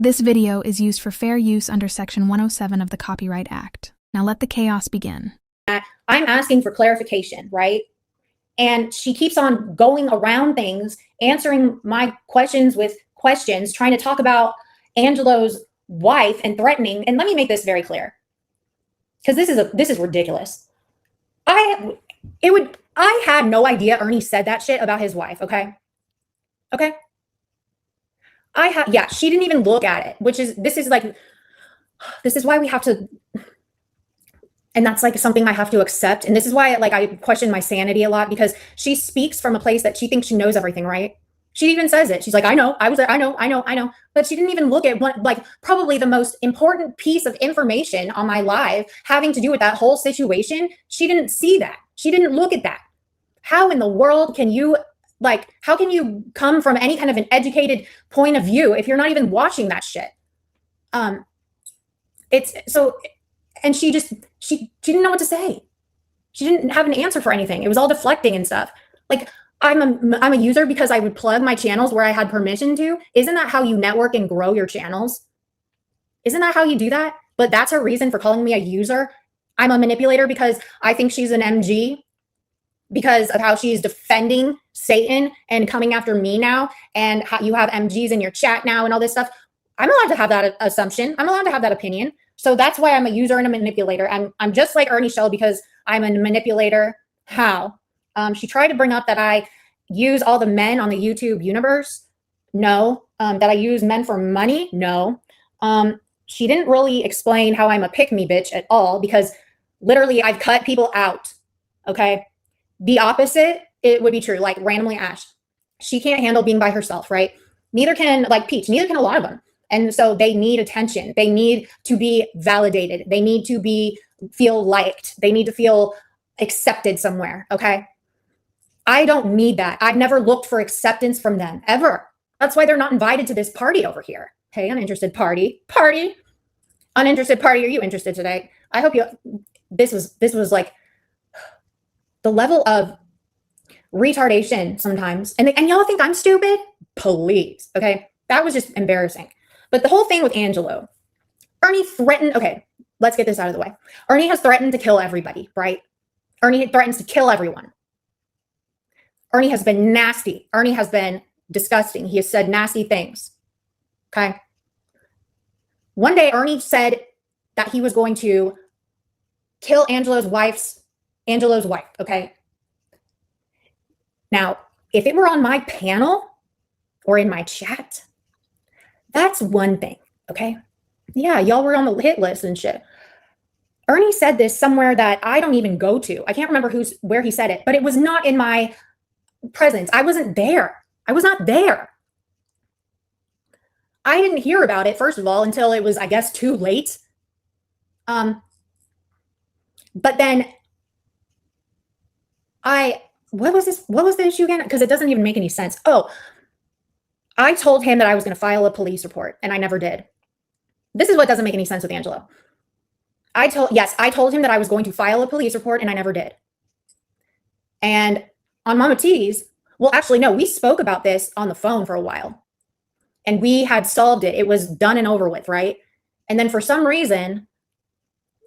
This video is used for fair use under Section 107 of the Copyright Act. Now let the chaos begin. I'm asking for clarification, right? And she keeps on going around things, answering my questions with questions, trying to talk about Angelo's wife and threatening. And let me make this very clear, because this is ridiculous. I had no idea Ernie said that shit about his wife. Okay. She didn't even look at it, this is why we have to, and that's like something I have to accept. And this is why I question my sanity a lot, because she speaks from a place that she thinks she knows everything, right? She even says it. She's like, I know, I was there, I know. But she didn't even look at probably the most important piece of information on my live having to do with that whole situation. She didn't see that. She didn't look at that. How in the world can you how can you come from any kind of an educated point of view if you're not even watching that shit? It's so, and she didn't know what to say. She didn't have an answer for anything. It was all deflecting and stuff. I'm a user because I would plug my channels where I had permission to. Isn't that how you network and grow your channels? Isn't that how you do that? But that's her reason for calling me a user. I'm a manipulator because I think she's an MG, because of how she's defending Satan and coming after me now, and how you have MGs in your chat now and all this stuff. I'm allowed to have that assumption. I'm allowed to have that opinion. So that's why I'm a user and a manipulator. I'm just like Ernie Shell because I'm a manipulator. How? She tried to bring up that I use all the men on the YouTube universe. No. That I use men for money. No. She didn't really explain how I'm a pick-me bitch at all, because literally I've cut people out. Okay. The opposite, it would be true. Like randomly Ash, she can't handle being by herself, right? Neither can Peach, neither can a lot of them. And so they need attention. They need to be validated. They need to feel liked. They need to feel accepted somewhere. Okay. I don't need that. I've never looked for acceptance from them ever. That's why they're not invited to this party over here. Hey, uninterested party. Uninterested party. Are you interested today? I hope this was like the level of retardation sometimes. And y'all think I'm stupid? Please. Okay. That was just embarrassing. But the whole thing with Angelo, Ernie threatened. Okay. Let's get this out of the way. Ernie has threatened to kill everybody, right? Ernie threatens to kill everyone. Ernie has been nasty. Ernie has been disgusting. He has said nasty things. Okay. One day, Ernie said that he was going to kill Angelo's wife. Okay. Now, if it were on my panel or in my chat, that's one thing. Okay. Yeah. Y'all were on the hit list and shit. Ernie said this somewhere that I don't even go to. I can't remember where he said it, but it was not in my presence. I wasn't there. I was not there. I didn't hear about it, first of all, until it was, I guess, too late. But then what was the issue again? Because it doesn't even make any sense. Oh, I told him that I was going to file a police report, and I never did. This is what doesn't make any sense with Angelo. I told him that I was going to file a police report, and I never did. And on Mama T's, well, actually, no, we spoke about this on the phone for a while, and we had solved it. It was done and over with, right? And then for some reason,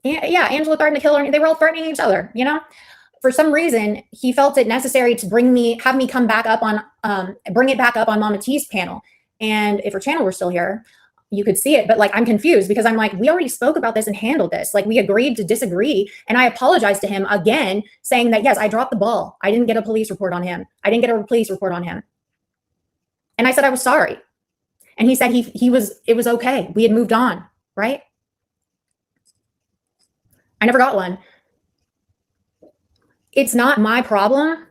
yeah, Angelo threatened to kill her. They were all threatening each other, you know? For some reason, he felt it necessary to have me come back up on, bring it back up on Mama T's panel. And if her channel were still here, you could see it. But I'm confused, because I'm like, we already spoke about this and handled this. We agreed to disagree. And I apologized to him again, saying that, yes, I dropped the ball. I didn't get a police report on him. And I said I was sorry. And he said it was okay. We had moved on, right? I never got one. It's not my problem.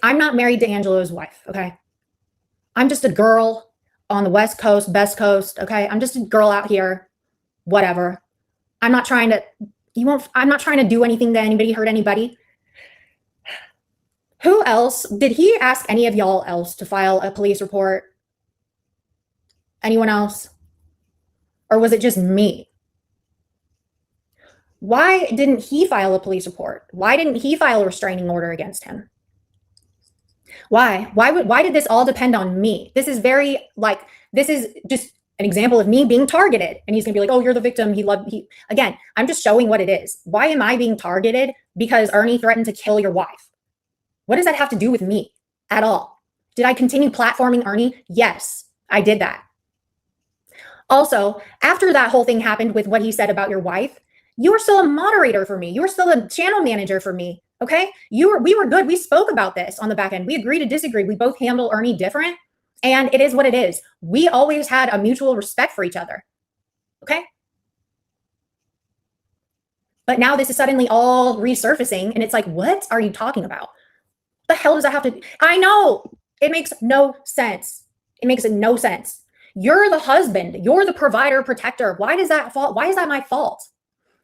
I'm not married to Angelo's wife, okay? I'm just a girl on the West Coast, best coast, okay? I'm just a girl out here, whatever. I'm not trying to do anything to anybody, hurt anybody. Who else? Did he ask any of y'all else to file a police report? Anyone else? Or was it just me? Why didn't he file a police report? Why didn't he file a restraining order against him? Why? Why did this all depend on me? This is very this is just an example of me being targeted. And he's gonna be like, oh, you're the victim. Again, I'm just showing what it is. Why am I being targeted? Because Ernie threatened to kill your wife. What does that have to do with me at all? Did I continue platforming Ernie? Yes, I did that. Also, after that whole thing happened with what he said about your wife, you were still a moderator for me. You were still a channel manager for me. Okay. We were good. We spoke about this on the back end. We agree to disagree. We both handle Ernie different. And it is what it is. We always had a mutual respect for each other. Okay. But now this is suddenly all resurfacing. And it's like, what are you talking about? The hell does that have to? I know. It makes no sense. It makes no sense. You're the husband. You're the provider, protector. Why does that fault? Why is that my fault?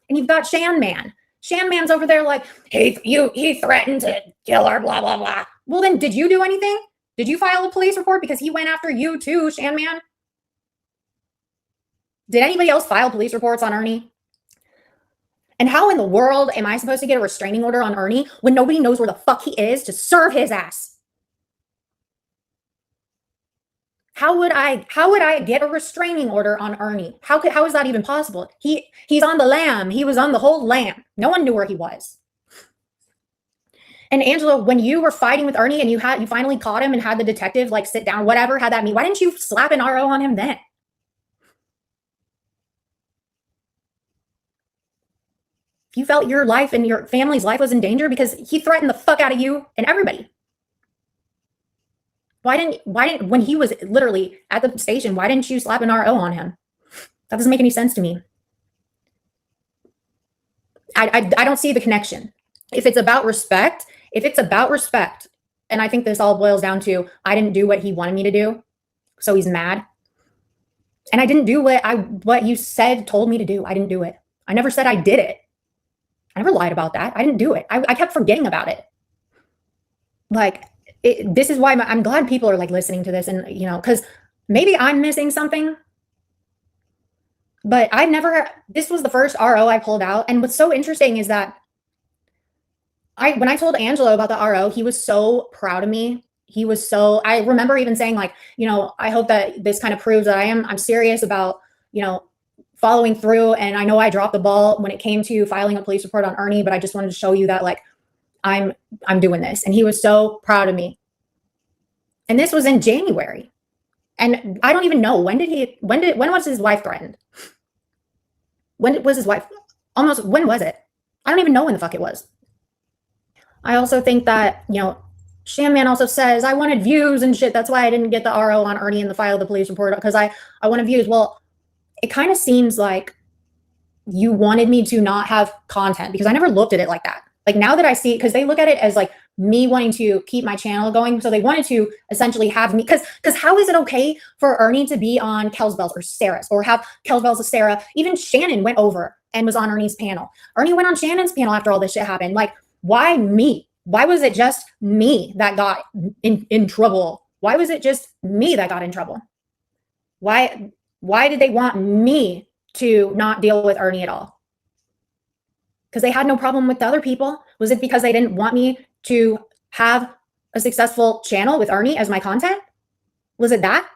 And you've got Shan Man. Shan Man's over there like, he threatened to kill her, blah, blah, blah. Well, then did you do anything? Did you file a police report because he went after you too, Shan Man? Did anybody else file police reports on Ernie? And how in the world am I supposed to get a restraining order on Ernie when nobody knows where the fuck he is to serve his ass? How would I get a restraining order on Ernie? How is that even possible? He's on the lam. He was on the whole lam. No one knew where he was. And Angela, when you were fighting with Ernie and you finally caught him and had the detective like sit down, whatever had that mean, why didn't you slap an RO on him then? You felt your life and your family's life was in danger because he threatened the fuck out of you and everybody. Why didn't when he was literally at the station, why didn't you slap an RO on him? That doesn't make any sense to me. I don't see the connection. If it's about respect, and I think this all boils down to I didn't do what he wanted me to do, so he's mad. And I didn't do what you told me to do. I didn't do it. I never said I did it. I never lied about that. I didn't do it. I kept forgetting about it. Like, this is why I'm glad people are like listening to this, and because maybe I'm missing something, but this was the first RO I pulled out. And what's so interesting is that when I told Angelo about the RO, he was so proud of me. I remember even saying like, I hope that this kind of proves that I'm serious about, following through. And I know I dropped the ball when it came to filing a police report on Ernie, but I just wanted to show you that like, I'm doing this. And he was so proud of me. And this was in January. And I don't even know when was his wife threatened? When was his wife? When was it? I don't even know when the fuck it was. I also think that, Shan Man also says, I wanted views and shit. That's why I didn't get the RO on Ernie in the file of the police report, because I wanted views. Well, it kind of seems like you wanted me to not have content, because I never looked at it like that. Like now that I see, because they look at it as like me wanting to keep my channel going. So they wanted to essentially have me, because how is it okay for Ernie to be on Kel's Bells or Sarah's, or have Kel's Bells or Sarah? Even Shannon went over and was on Ernie's panel. Ernie went on Shannon's panel after all this shit happened. Like, why me? Why was it just me that got in trouble? Why was it just me that got in trouble? Why did they want me to not deal with Ernie at all? Because they had no problem with the other people. Was it because they didn't want me to have a successful channel with Ernie as my content? Was it that?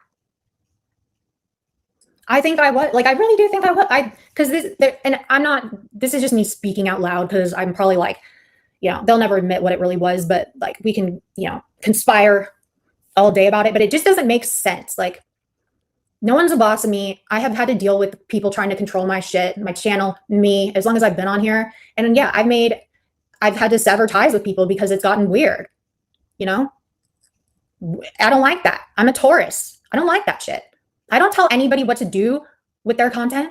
I think I was. Like, I really do think I was. Because this is just me speaking out loud, because I'm probably like, they'll never admit what it really was, but like we can, conspire all day about it, but it just doesn't make sense. Like, no one's a boss of me. I have had to deal with people trying to control my shit, my channel, me, as long as I've been on here. And yeah, I've had to sever ties with people because it's gotten weird. I don't like that. I'm a Taurus. I don't like that shit. I don't tell anybody what to do with their content.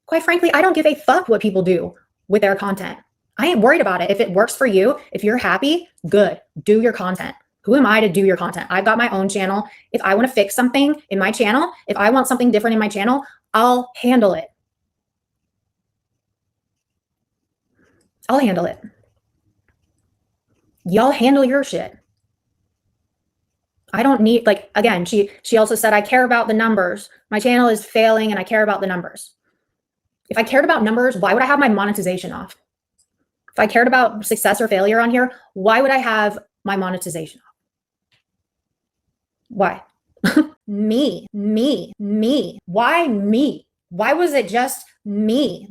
Quite frankly, I don't give a fuck what people do with their content. I ain't worried about it. If it works for you, if you're happy, good. Do your content. Who am I to do your content? I've got my own channel. If I want to fix something in my channel, if I want something different in my channel, I'll handle it. I'll handle it. Y'all handle your shit. I don't need, like, again, she also said, I care about the numbers. My channel is failing and I care about the numbers. If I cared about numbers, why would I have my monetization off? If I cared about success or failure on here, why would I have my monetization off? Why? Me. Why me? Why was it just me?